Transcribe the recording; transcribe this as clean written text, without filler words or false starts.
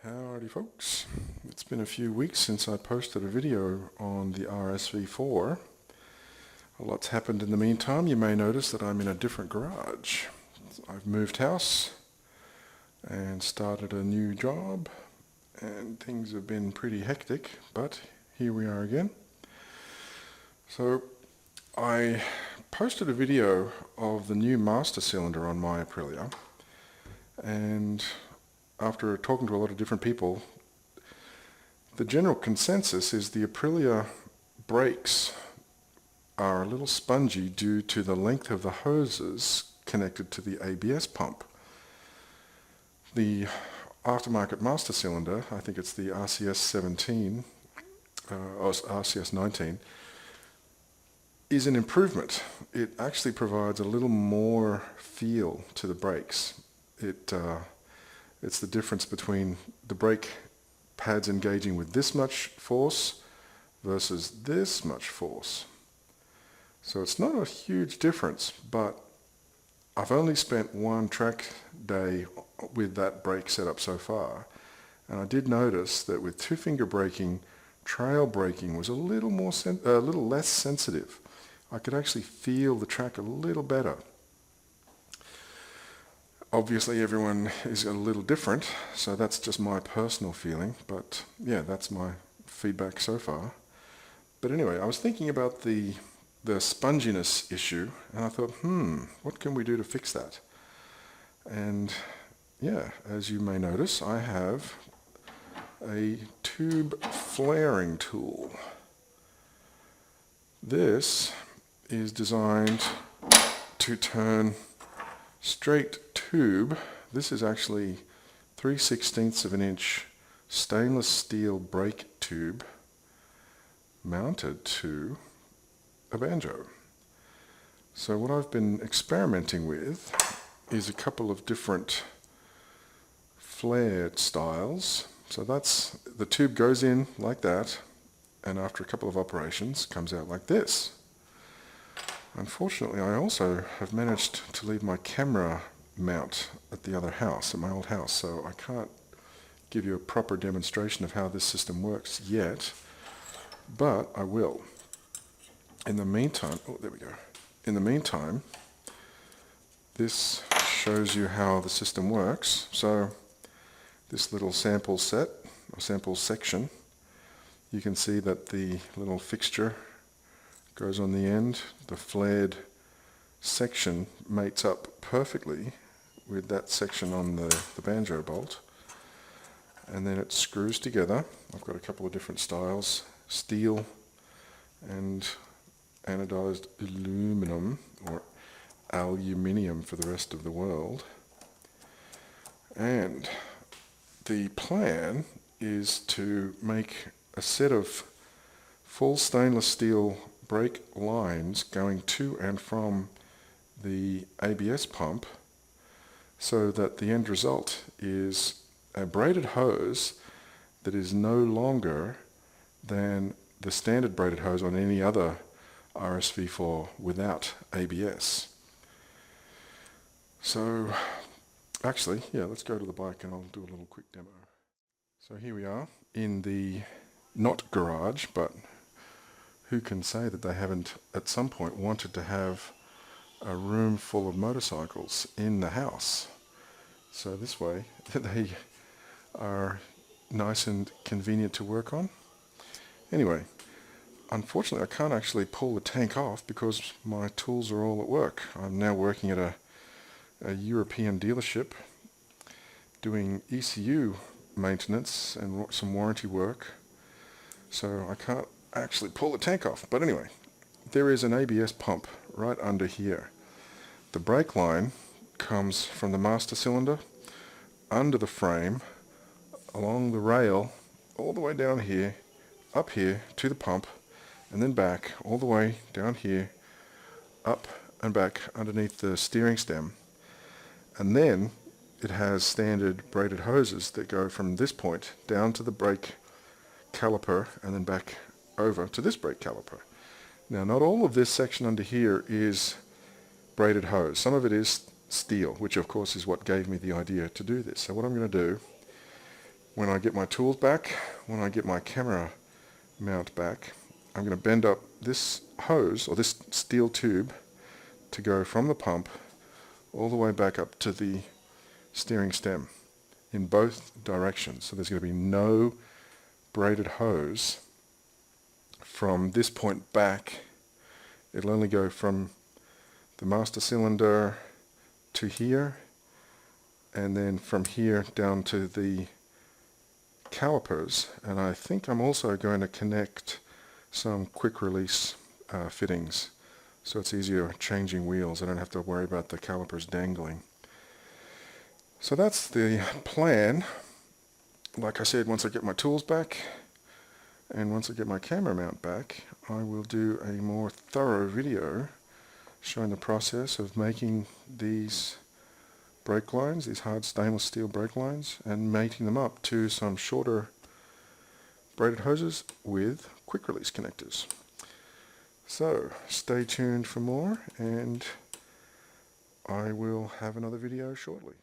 Howdy folks, it's been a few weeks since I posted a video on the RSV4. A lot's happened in the meantime. You may notice that I'm in a different garage. I've moved house and started a new job and things have been pretty hectic, but here we are again. So I posted a video of the new master cylinder on my Aprilia, and after talking to a lot of different people, the general consensus is the Aprilia brakes are a little spongy due to the length of the hoses connected to the ABS pump. The aftermarket master cylinder, I think it's the RCS17 or RCS19, is an improvement. It actually provides a little more feel to the brakes. It's the difference between the brake pads engaging with this much force versus this much force. So it's not a huge difference, but I've only spent one track day with that brake setup so far, and I did notice that with two-finger braking, trail braking was a little less sensitive. I could actually feel the track a little better. Obviously everyone is a little different, so that's just my personal feeling, but yeah, that's my feedback so far. But anyway, I was thinking about the sponginess issue, and I thought, what can we do to fix that? And yeah, as you may notice, I have a tube flaring tool. This is designed to turn straight tube. This is actually 3/16 of an inch stainless steel brake tube mounted to a banjo. So what I've been experimenting with is a couple of different flared styles. So that's, the tube goes in like that, and after a couple of operations comes out like this. Unfortunately, I also have managed to leave my camera mount at the other house, at my old house, so I can't give you a proper demonstration of how this system works yet, but I will. In the meantime, there we go. In the meantime, this shows you how the system works. So this little sample set, or sample section, you can see that the little fixture goes on the end. The flared section mates up perfectly with that section on the banjo bolt, and then it screws together. I've got a couple of different styles, steel and anodized aluminum, or aluminium for the rest of the world. And the plan is to make a set of full stainless steel brake lines going to and from the ABS pump, so that the end result is a braided hose that is no longer than the standard braided hose on any other RSV4 without ABS. So actually, yeah, let's go to the bike and I'll do a little quick demo. So here we are in the, not garage, but who can say that they haven't at some point wanted to have a room full of motorcycles in the house? So this way they are nice and convenient to work on. Anyway, unfortunately I can't actually pull the tank off because my tools are all at work. I'm now working at a European dealership doing ECU maintenance and some warranty work, so I can't actually pull the tank off. But anyway, there is an ABS pump right under here. The brake line comes from the master cylinder, under the frame, along the rail, all the way down here, up here to the pump, and then back, all the way down here, up and back underneath the steering stem. And then it has standard braided hoses that go from this point down to the brake caliper and then back over to this brake caliper. Now, not all of this section under here is braided hose. Some of it is steel, which of course is what gave me the idea to do this. So what I'm going to do when I get my tools back, when I get my camera mount back, I'm going to bend up this hose, or this steel tube, to go from the pump all the way back up to the steering stem in both directions. So there's going to be no braided hose from this point back. It'll only go from the master cylinder to here, and then from here down to the calipers. And I think I'm also going to connect some quick release fittings, so it's easier changing wheels. I don't have to worry about the calipers dangling. So that's the plan. Like I said, once I get my tools back and once I get my camera mount back, I will do a more thorough video showing the process of making these brake lines, these hard stainless steel brake lines, and mating them up to some shorter braided hoses with quick release connectors. So stay tuned for more, and I will have another video shortly.